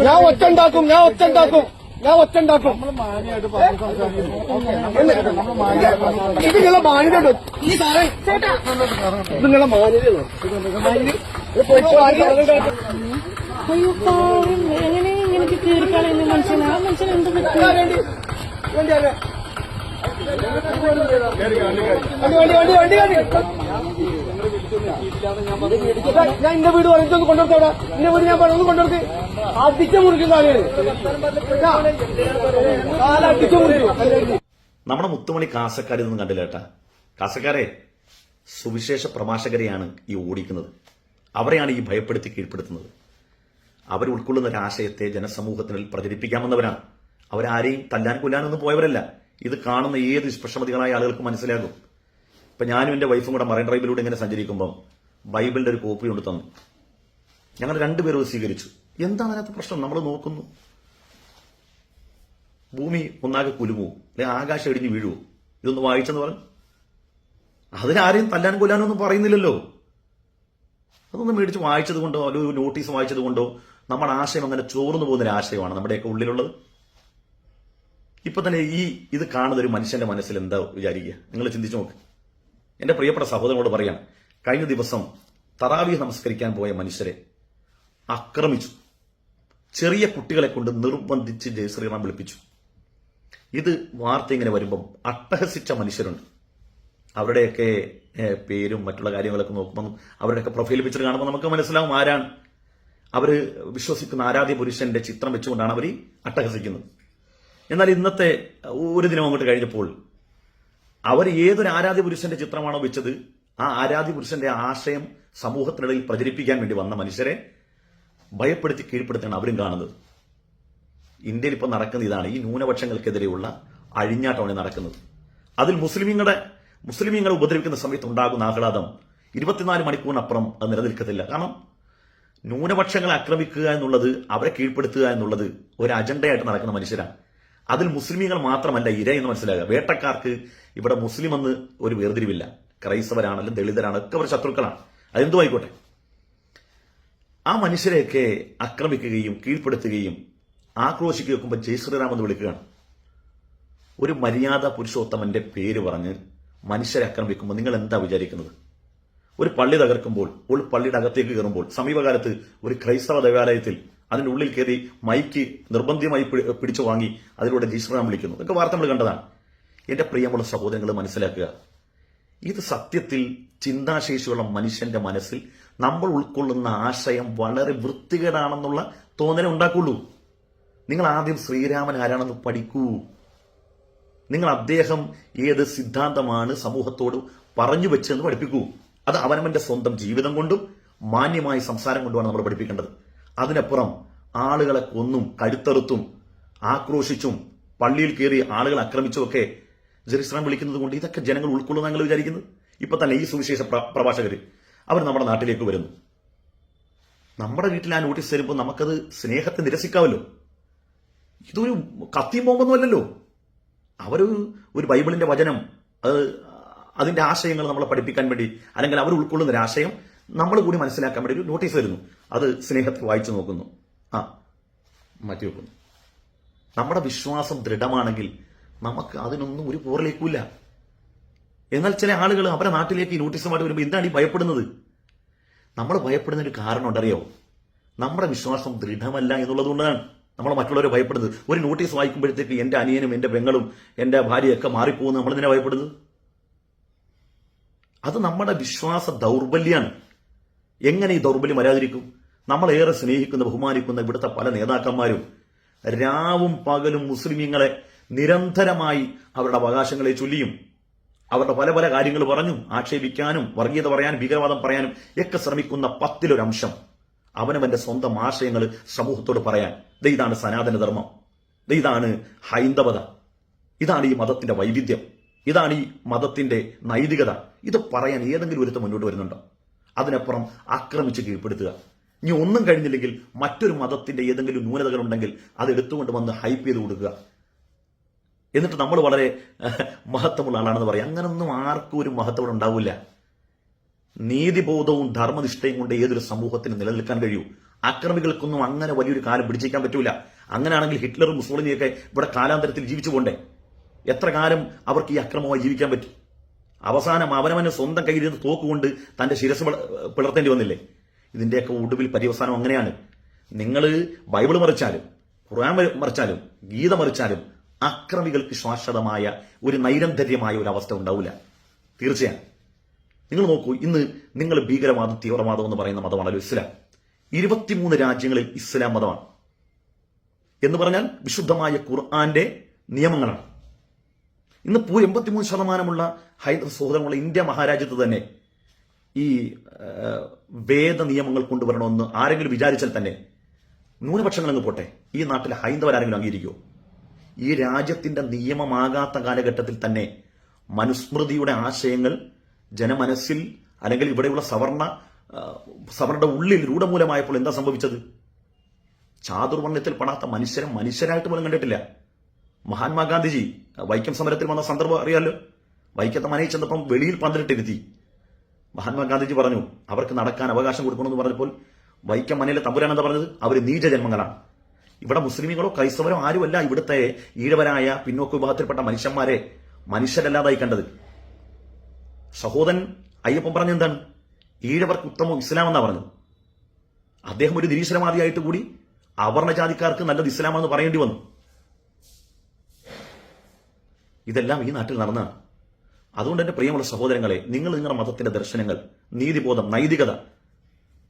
ഞാൻ ഒച്ചുണ്ടാക്കും ഇത് നിങ്ങളെ മാന്യത നിങ്ങളെ മാന്യതയോ അയ്യോ പാവം എങ്ങനെ ഇങ്ങനെയൊക്കെ കീറിക്കളയുന്ന മനുഷ്യനാ മനുഷ്യൻ എന്ത് ഞാൻ എന്റെ വീട് പറഞ്ഞൊന്ന് കൊണ്ടുവരത്തോടാ എന്റെ വീട് ഞാൻ പറഞ്ഞു കൊണ്ടുവർക്ക് അടിച്ചു മുറിക്കും അടിച്ചു മുറിക്കും. നമ്മുടെ മുത്തുമണി കാസക്കാരിതൊന്നും കണ്ടില്ല കേട്ടാ. കാസക്കാരെ സുവിശേഷ പ്രഭാഷകരെയാണ് ഈ ഓടിക്കുന്നത്, അവരെയാണ് ഈ ഭയപ്പെടുത്തി കീഴ്പ്പെടുത്തുന്നത്. അവർ ഉൾക്കൊള്ളുന്ന ഒരു ആശയത്തെ ജനസമൂഹത്തിൽ പ്രചരിപ്പിക്കാമെന്നവരാണ്. അവരാരെയും തല്ലാൻ കൊല്ലാനൊന്നും പോയവരല്ല. ഇത് കാണുന്ന ഏത് നിഷ്പക്ഷമതികളായ ആളുകൾക്ക് മനസ്സിലാകും. ഇപ്പൊ ഞാനും എന്റെ വൈഫും കൂടെ മറൈൻ ഡ്രൈവിലൂടെ ഇങ്ങനെ സഞ്ചരിക്കുമ്പോൾ ബൈബിളിന്റെ ഒരു കോപ്പി കൊണ്ട് തന്നു. ഞങ്ങൾ രണ്ടുപേരും സ്വീകരിച്ചു. എന്താണ് അതിനകത്ത് പ്രശ്നം? നമ്മൾ നോക്കുന്നു, ഭൂമി ഒന്നാകെ കുലുങ്ങുമോ, അല്ലെ ആകാശം ഇടിഞ്ഞ് വീഴുവോ? ഇതൊന്ന് വായിച്ചെന്ന് പറഞ്ഞു. അതിനാരെയും തല്ലാൻ കൊല്ലാനൊന്നും പറയുന്നില്ലല്ലോ. അതൊന്ന് മേടിച്ച് വായിച്ചത് കൊണ്ടോ അല്ലെങ്കിൽ ഒരു നോട്ടീസ് വായിച്ചത് കൊണ്ടോ നമ്മുടെ ആശയം അങ്ങനെ ചോർന്നു പോകുന്നൊരു ആശയമാണ് നമ്മുടെയൊക്കെ ഉള്ളിലുള്ളത്. ഇപ്പൊ തന്നെ ഇത് കാണുന്ന ഒരു മനുഷ്യന്റെ മനസ്സിൽ എന്താ വിചാരിക്കുക? നിങ്ങൾ ചിന്തിച്ചു നോക്ക്. എന്റെ പ്രിയപ്പെട്ട സഹോദരനോട് പറയാം, കഴിഞ്ഞ ദിവസം തറാവീഹ് നമസ്കരിക്കാൻ പോയ മനുഷ്യരെ ആക്രമിച്ചു. ചെറിയ കുട്ടികളെ കൊണ്ട് നിർബന്ധിച്ച് ജയ് ശ്രീറാം വിളിപ്പിച്ചു. ഇത് വാർത്ത ഇങ്ങനെ വരുമ്പം അട്ടഹസിച്ച മനുഷ്യരുണ്ട്. അവരുടെയൊക്കെ പേരും മറ്റുള്ള കാര്യങ്ങളൊക്കെ നോക്കുമ്പോൾ അവരുടെയൊക്കെ പ്രൊഫൈൽ പിക്ചർ കാണുമ്പോൾ നമുക്ക് മനസ്സിലാവും ആരാണ്. അവര് വിശ്വസിക്കുന്ന ആരാധ്യ പുരുഷന്റെ ചിത്രം വെച്ചുകൊണ്ടാണ് അവർ അട്ടഹസിക്കുന്നത്. എന്നാൽ ഇന്നത്തെ ഒരു ദിനം അങ്ങോട്ട് കഴിഞ്ഞപ്പോൾ അവർ ഏതൊരു ആരാധ്യ പുരുഷന്റെ ചിത്രമാണോ വെച്ചത്, ആ ആരാധ്യ പുരുഷന്റെ ആശയം സമൂഹത്തിനിടയിൽ പ്രചരിപ്പിക്കാൻ വേണ്ടി വന്ന മനുഷ്യരെ ഭയപ്പെടുത്തി കീഴ്പ്പെടുത്തിയാണ് അവരും കാണുന്നത്. ഇന്ത്യയിൽ ഇപ്പം നടക്കുന്ന ഇതാണ്. ഈ ന്യൂനപക്ഷങ്ങൾക്കെതിരെയുള്ള അഴിഞ്ഞാട്ടമാണ് നടക്കുന്നത്. അതിൽ മുസ്ലിമീങ്ങളെ ഉപദ്രവിക്കുന്ന സമയത്ത് ഉണ്ടാകുന്ന ആഹ്ലാദം 24 മണിക്കൂറിനപ്പുറം അത് നിലനിൽക്കത്തില്ല. കാരണം ന്യൂനപക്ഷങ്ങളെ ആക്രമിക്കുക എന്നുള്ളത്, അവരെ കീഴ്പ്പെടുത്തുക എന്നുള്ളത് ഒരു അജണ്ടയായിട്ട് നടക്കുന്ന മനുഷ്യരാണ്. അതിൽ മുസ്ലിമീങ്ങൾ മാത്രമല്ല ഇര എന്ന് മനസ്സിലാക്കുക. വേട്ടക്കാർക്ക് ഇവിടെ മുസ്ലിം എന്ന് ഒരു വേർതിരിവില്ല. ക്രൈസ്തവരാണെങ്കിലും ദളിതരാണെങ്കിലും ഒക്കെ അവർ ശത്രുക്കളാണ്. അതെന്തും ആയിക്കോട്ടെ. ആ മനുഷ്യരെയൊക്കെ ആക്രമിക്കുകയും കീഴ്പ്പെടുത്തുകയും ആക്രോശിക്കുകയും വെക്കുമ്പോൾ ജയ് ശ്രീറാം എന്ന് വിളിക്കുകയാണ്. ഒരു മര്യാദ പുരുഷോത്തമന്റെ പേര് പറഞ്ഞ് മനുഷ്യരെ ആക്രമിക്കുമ്പോൾ നിങ്ങൾ എന്താ വിചാരിക്കുന്നത്? ഒരു പള്ളി തകർക്കുമ്പോൾ, ഒരു പള്ളിയുടെ അകത്തേക്ക് കയറുമ്പോൾ, സമീപകാലത്ത് ഒരു ക്രൈസ്തവ ദേവാലയത്തിൽ അതിന്റെ ഉള്ളിൽ കയറി മൈക്ക് നിർബന്ധിതമായി പിടിച്ചു വാങ്ങി അതിലൂടെ ജയ് ശ്രീറാം വിളിക്കുന്നു. ഇതൊക്കെ വാർത്ത നമ്മൾ കണ്ടതാണ്. എന്റെ പ്രിയമുള്ള സഹോദരങ്ങൾ മനസ്സിലാക്കുക, ഇത് സത്യത്തിൽ ചിന്താശേഷിയുള്ള മനുഷ്യന്റെ മനസ്സിൽ നമ്മൾ ഉൾക്കൊള്ളുന്ന ആശയം വളരെ വൃത്തികേടാണെന്നുള്ള തോന്നൽ ഉണ്ടാക്കുള്ളൂ. നിങ്ങൾ ആദ്യം ശ്രീരാമൻ ആരാണെന്ന് പഠിക്കൂ. നിങ്ങൾ അദ്ദേഹം ഏത് സിദ്ധാന്തമാണ് സമൂഹത്തോട് പറഞ്ഞു വെച്ചെന്ന് പഠിപ്പിക്കൂ. അത് അവനവന്റെ സ്വന്തം ജീവിതം കൊണ്ടും മാന്യമായ സംസാരം കൊണ്ടുമാണ് നമ്മൾ പഠിപ്പിക്കേണ്ടത്. അതിനപ്പുറം ആളുകളെ കൊന്നും കഴുത്തറുത്തും ആക്രോശിച്ചും പള്ളിയിൽ കയറി ആളുകളെ ആക്രമിച്ചുമൊക്കെ ജയ് ശ്രീറാം വിളിക്കുന്നത് കൊണ്ട് ഇതൊക്കെ ജനങ്ങൾ ഉൾക്കൊള്ളുന്ന ഞങ്ങൾ വിചാരിക്കുന്നത്. ഇപ്പൊ തന്നെ ഈ സുവിശേഷ പ്രഭാഷകർ അവർ നമ്മുടെ നാട്ടിലേക്ക് വരുന്നു. നമ്മുടെ വീട്ടിൽ ആ നോട്ടീസ് തരുമ്പോൾ നമുക്കത് സ്നേഹത്തെ നിരസിക്കാമല്ലോ. ഇതൊരു കത്തിയും ബോംബൊന്നുമല്ലല്ലോ. ഒരു ബൈബിളിന്റെ വചനം, അതിന്റെ ആശയങ്ങൾ നമ്മളെ പഠിപ്പിക്കാൻ വേണ്ടി, അല്ലെങ്കിൽ അവർ ഉൾക്കൊള്ളുന്ന ഒരു ആശയം നമ്മൾ കൂടി മനസ്സിലാക്കാൻ വേണ്ടി ഒരു നോട്ടീസ് തരുന്നു. അത് സ്നേഹത്തിൽ വായിച്ചു നോക്കുന്നു, മാറ്റി വെക്കുന്നു. നമ്മുടെ വിശ്വാസം ദൃഢമാണെങ്കിൽ നമുക്ക് അതിനൊന്നും ഒരു പോറലേക്കില്ല. എന്നാൽ ചില ആളുകൾ അവരുടെ നാട്ടിലേക്ക് ഈ നോട്ടീസുമായിട്ട് വരുമ്പോൾ എന്താണ് ഈ ഭയപ്പെടുന്നത്? നമ്മൾ ഭയപ്പെടുന്ന ഒരു കാരണം ഉണ്ടറിയോ? നമ്മുടെ വിശ്വാസം ദൃഢമല്ല എന്നുള്ളതുകൊണ്ടാണ് നമ്മൾ മറ്റുള്ളവരെ ഭയപ്പെടുന്നത്. ഒരു നോട്ടീസ് വായിക്കുമ്പോഴത്തേക്ക് എന്റെ അനിയനും എന്റെ പെങ്ങളും എന്റെ ഭാര്യയൊക്കെ മാറിപ്പോകുന്നു. നമ്മൾ എന്തിനാ ഭയപ്പെടുന്നത്? അത് നമ്മുടെ വിശ്വാസ ദൗർബല്യമാണ്. എങ്ങനെ ഈ ദൗർബല്യം വരാതിരിക്കും? നമ്മളേറെ സ്നേഹിക്കുന്ന ബഹുമാനിക്കുന്ന ഇവിടുത്തെ പല നേതാക്കന്മാരും രാവും പകലും മുസ്ലിമീങ്ങളെ നിരന്തരമായി അവരുടെ അവകാശങ്ങളെ ചൊല്ലിയും അവരുടെ പല പല കാര്യങ്ങൾ പറഞ്ഞും ആക്ഷേപിക്കാനും വർഗീയത പറയാനും ഭീകരവാദം പറയാനും ഒക്കെ ശ്രമിക്കുന്ന 10-ൽ 1 അംശം അവനവന്റെ സ്വന്തം ആശയങ്ങൾ സമൂഹത്തോട് പറയാൻ. ഇതാണ് സനാതന ധർമ്മം, ഇതാണ് ഹൈന്ദവത, ഇതാണ് ഈ മതത്തിന്റെ വൈവിധ്യം, ഇതാണ് ഈ മതത്തിന്റെ നൈതികത. ഇത് പറയാൻ ഏതെങ്കിലും ഒരുത്തം മുന്നോട്ട് വരുന്നുണ്ടോ? അതിനപ്പുറം ആക്രമിച്ച് കീഴ്പ്പെടുത്തുക. ഇനി ഒന്നും കഴിഞ്ഞില്ലെങ്കിൽ മറ്റൊരു മതത്തിന്റെ ഏതെങ്കിലും ന്യൂനതകളുണ്ടെങ്കിൽ അത് എടുത്തുകൊണ്ട് വന്ന് ഹൈപ്പ് ചെയ്ത് കൊടുക്കുക. എന്നിട്ട് നമ്മൾ വളരെ മഹത്വമുള്ള ആളാണെന്ന് പറയാം. അങ്ങനൊന്നും ആർക്കും ഒരു മഹത്വം ഉണ്ടാവില്ല. നീതിബോധവും ധർമ്മനിഷ്ഠയും കൊണ്ട് ഏതൊരു സമൂഹത്തിന് നിലനിൽക്കാൻ കഴിയൂ. അക്രമികൾക്കൊന്നും അങ്ങനെ വലിയൊരു കാലം പിടിച്ചേക്കാൻ പറ്റൂല. അങ്ങനെയാണെങ്കിൽ ഹിറ്റ്ലറും മുസോളിനിയൊക്കെ ഇവിടെ കാലാന്തരത്തിൽ ജീവിച്ചു പോണ്ടേ? എത്ര കാലം അവർക്ക് ഈ അക്രമമായി ജീവിക്കാൻ പറ്റും? അവസാനം അവനവന് സ്വന്തം കയ്യിൽ തോക്കുകൊണ്ട് തന്റെ ശിരസ് പിളർത്തേണ്ടി വന്നില്ലേ? ഇതിന്റെയൊക്കെ ഒടുവിൽ പര്യവസാനം അങ്ങനെയാണ്. നിങ്ങൾ ബൈബിൾ മറിച്ചാലും ഖുർആൻ മറിച്ചാലും ഗീത മറിച്ചാലും അക്രമികൾക്ക് ശാശ്വതമായ ഒരു നൈരന്തര്യമായ ഒരു അവസ്ഥ ഉണ്ടാവില്ല. തീർച്ചയായും നിങ്ങൾ നോക്കൂ, ഇന്ന് നിങ്ങൾ ഭീകരവാദം തീവ്രവാദം എന്ന് പറയുന്ന മതമാണല്ലോ ഇസ്ലാം. 23 രാജ്യങ്ങളിൽ ഇസ്ലാം മതമാണ് എന്ന് പറഞ്ഞാൽ വിശുദ്ധമായ ഖുർആന്റെ നിയമങ്ങളാണ്. ഇന്ന് 83% ഹൈന്ദവ സഹോദരങ്ങളുള്ള ഇന്ത്യ മഹാരാജ്യത്ത് തന്നെ ഈ വേദ നിയമങ്ങൾ കൊണ്ടുവരണമെന്ന് ആരെങ്കിലും വിചാരിച്ചാൽ തന്നെ ന്യൂനപക്ഷങ്ങളെന്ന് പോട്ടെ, ഈ നാട്ടിലെ ഹൈന്ദവരാരെങ്കിലും അംഗീകരിക്കുമോ? ഈ രാജ്യത്തിന്റെ നിയമമാകാത്ത കാലഘട്ടത്തിൽ തന്നെ മനുസ്മൃതിയുടെ ആശയങ്ങൾ ജനമനസ്സിൽ അല്ലെങ്കിൽ ഇവിടെയുള്ള സവർണയുടെ ഉള്ളിൽ രൂഢമൂലമായപ്പോൾ എന്താ സംഭവിച്ചത്? ചാതുർവർണ്ണത്തിൽ പെടാത്ത മനുഷ്യരായിട്ട് പോലും കണ്ടിട്ടില്ല. മഹാത്മാഗാന്ധിജി വൈക്കം സമരത്തിൽ വന്ന സന്ദർഭം അറിയാലോ. വൈക്കത്തെ മനയിൽ ചെന്നപ്പം വെളിയിൽ പന്തലിട്ടിരുത്തി. മഹാത്മാഗാന്ധിജി പറഞ്ഞു അവർക്ക് നടക്കാൻ അവകാശം കൊടുക്കണമെന്ന് പറഞ്ഞപ്പോൾ വൈക്കം മനയിലെ തമ്പുരാൻ എന്താ പറഞ്ഞത്? അവർ നീചജന്മങ്ങളാണ്. ഇവിടെ മുസ്ലിമുകളോ ക്രൈസ്തവരോ ആരുമല്ല ഇവിടുത്തെ ഈഴവരായ പിന്നോക്ക വിഭാഗത്തിൽപ്പെട്ട മനുഷ്യന്മാരെ മനുഷ്യരല്ലാതായി കണ്ടത്. സഹോദരൻ അയ്യപ്പൻ പറഞ്ഞെന്താണ്? ഈഴവർക്ക് ഉത്തമം ഇസ്ലാം എന്നാ പറഞ്ഞത്. അദ്ദേഹം ഒരു നിരീശ്വരവാദിയായിട്ട് കൂടി അവർണ ജാതിക്കാർക്ക് നല്ലത് ഇസ്ലാമെന്ന് പറയേണ്ടി വന്നു. ഇതെല്ലാം ഈ നാട്ടിൽ നടന്നതാണ്. അതുകൊണ്ട് എന്റെ പ്രിയമുള്ള സഹോദരങ്ങളെ, നിങ്ങൾ നിങ്ങളുടെ മതത്തിന്റെ ദർശനങ്ങൾ, നീതിബോധം, നൈതികത,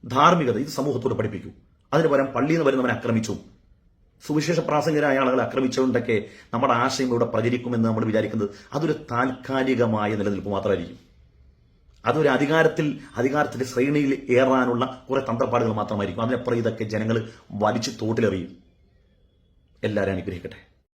ധാർമ്മികത ഇത് സമൂഹത്തോട് പഠിപ്പിക്കൂ. അതിന് പകരം പള്ളിയിൽ നിന്ന് വരുന്നവനെ ആക്രമിച്ചു, സുവിശേഷ പ്രാസംഗികരായ ആളുകളെ ആക്രമിച്ചുകൊണ്ടൊക്കെ നമ്മുടെ ആശയം ഇവിടെ പ്രചരിക്കുമെന്ന് നമ്മൾ വിചാരിക്കുന്നത് അതൊരു താൽക്കാലികമായ നിലനിൽപ്പ് മാത്രമായിരിക്കും. അതൊരു അധികാരത്തിന്റെ ശ്രേണിയിൽ ഏറാനുള്ള കുറെ തന്ത്രപ്പാടുകൾ മാത്രമായിരിക്കും. അതിനപ്പുറം ഇതൊക്കെ ജനങ്ങൾ വലിച്ചു തോട്ടിലെറിയും. എല്ലാവരും അനുഗ്രഹിക്കട്ടെ.